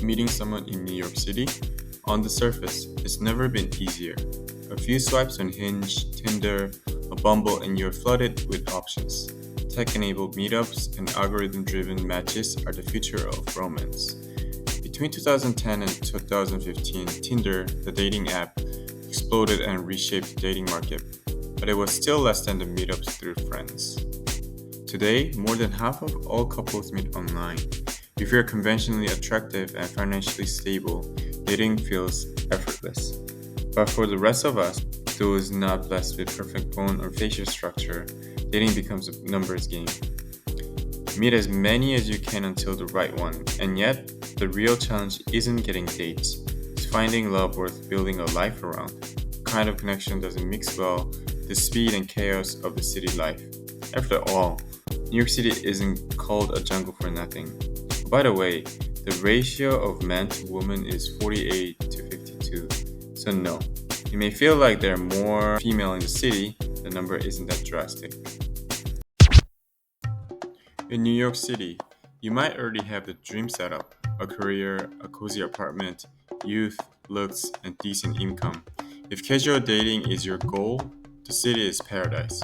Meeting someone in New York City? On the surface, it's never been easier. A few swipes on Hinge, Tinder, or Bumble, and you're flooded with options. Tech-enabled meetups and algorithm-driven matches are the future of romance. Between 2010 and 2015, Tinder, the dating app, exploded and reshaped the dating market, but it was still less than the meetups through friends. Today, more than half of all couples meet online. If you're conventionally attractive and financially stable, dating feels effortless. But for the rest of us, those not blessed with perfect bone or facial structure, dating becomes a numbers game. Meet as many as you can until the right one, and yet, the real challenge isn't getting dates. It's finding love worth building a life around. The kind of connection doesn't mix well with the speed and chaos of the city life. After all, New York City isn't called a jungle for nothing. By the way, the ratio of man to woman is 48 to 52. So no, you may feel like there are more female in the city, the number isn't that drastic. In New York City, you might already have the dream setup, a career, a cozy apartment, youth, looks, and decent income. If casual dating is your goal, the city is paradise.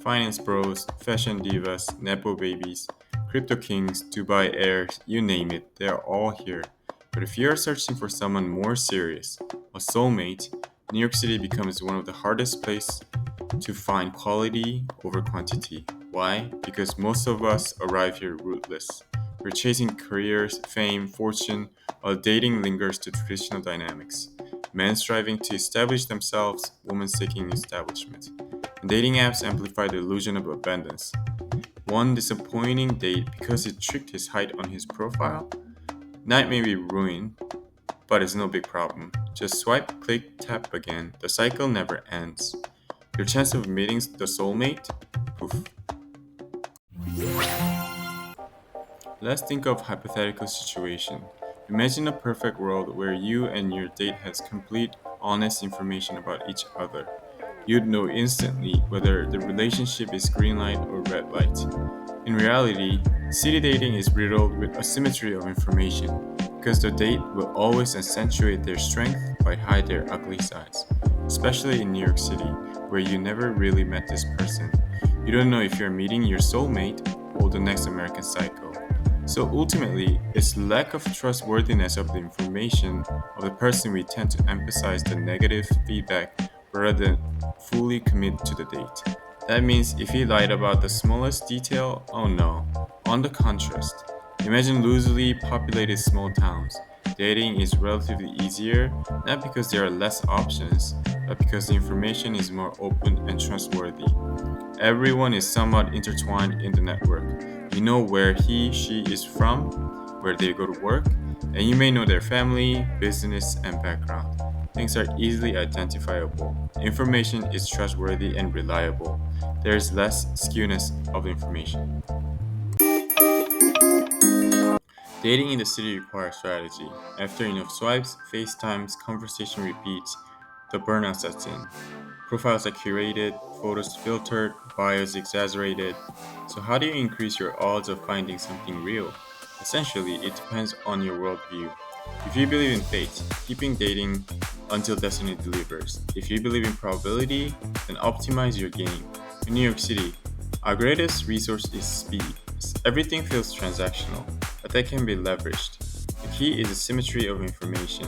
Finance bros, fashion divas, nepo babies, crypto kings, Dubai heirs, you name it, they are all here. But if you are searching for someone more serious, a soulmate, New York City becomes one of the hardest places to find quality over quantity. Why? Because most of us arrive here rootless. We're chasing careers, fame, fortune, while dating lingers to traditional dynamics. Men striving to establish themselves, women seeking establishment. And dating apps amplify the illusion of abundance. One disappointing date because it tricked his height on his profile? Night may be ruined, but it's no big problem. Just swipe, click, tap again. The cycle never ends. Your chance of meeting the soulmate? Poof. Let's think of hypothetical situation. Imagine a perfect world where you and your date has complete, honest information about each other. You'd know instantly whether the relationship is green light or red light. In reality, city dating is riddled with asymmetry of information because the date will always accentuate their strength but hide their ugly sides. Especially in New York City, where you never really met this person. You don't know if you're meeting your soulmate or the next American Psycho. So ultimately, it's lack of trustworthiness of the information of the person we tend to emphasize the negative feedback rather than fully commit to the date. That means if he lied about the smallest detail, oh no. On the contrast, imagine loosely populated small towns. Dating is relatively easier, not because there are less options, but because the information is more open and trustworthy. Everyone is somewhat intertwined in the network. You know where he, she is from, where they go to work, and you may know their family, business, and background. Things are easily identifiable. Information is trustworthy and reliable. There is less skewness of information. Dating in the city requires strategy. After enough swipes, FaceTimes, conversation repeats, the burnout sets in. Profiles are curated, photos filtered, bios exaggerated. So how do you increase your odds of finding something real? Essentially, it depends on your worldview. If you believe in fate, keeping dating until destiny delivers. If you believe in probability, then optimize your game. In New York City, our greatest resource is speed. Everything feels transactional, but that can be leveraged. The key is the symmetry of information.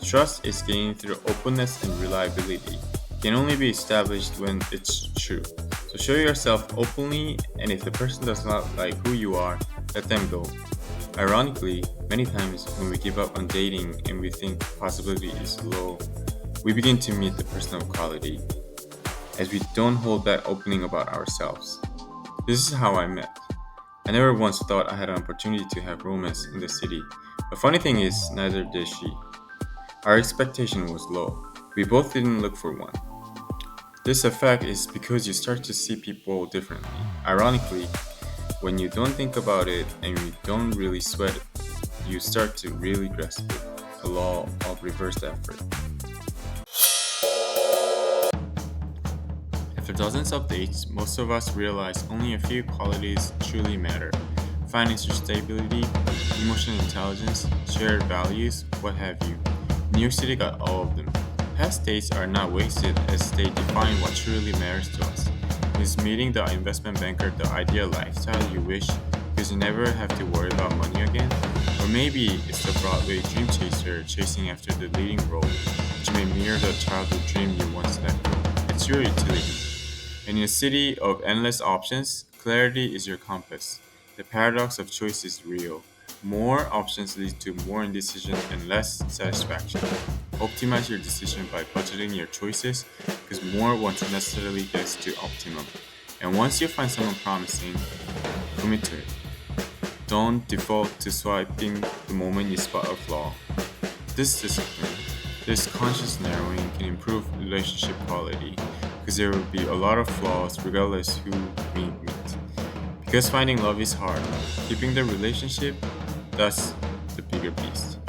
Trust is gained through openness and reliability. It can only be established when it's true. So show yourself openly, and if the person does not like who you are, let them go. Ironically, many times when we give up on dating and we think possibility is low, we begin to meet the person of quality, as we don't hold back opening about ourselves. This is how I met. I never once thought I had an opportunity to have romance in the city. The funny thing is, neither did she. Our expectation was low. We both didn't look for one. This effect is because you start to see people differently. Ironically, when you don't think about it and you don't really sweat it, you start to really grasp it. The law of reversed effort. After dozens of dates, most of us realize only a few qualities truly matter: financial stability, emotional intelligence, shared values, what have you. New York City got all of them. Past days are not wasted as they define what truly matters to us. Is meeting the investment banker the ideal lifestyle you wish because you never have to worry about money again? Or maybe it's the Broadway dream chaser chasing after the leading role, which may mirror the childhood dream you once let go. It's your utility. And in a city of endless options, clarity is your compass. The paradox of choice is real. More options lead to more indecision and less satisfaction. Optimize your decision by budgeting your choices because more won't necessarily get to optimum. And once you find someone promising, commit to it. Don't default to swiping the moment you spot a flaw. This discipline, this conscious narrowing can improve relationship quality because there will be a lot of flaws regardless who we meet. Because finding love is hard, keeping the relationship, that's the bigger beast.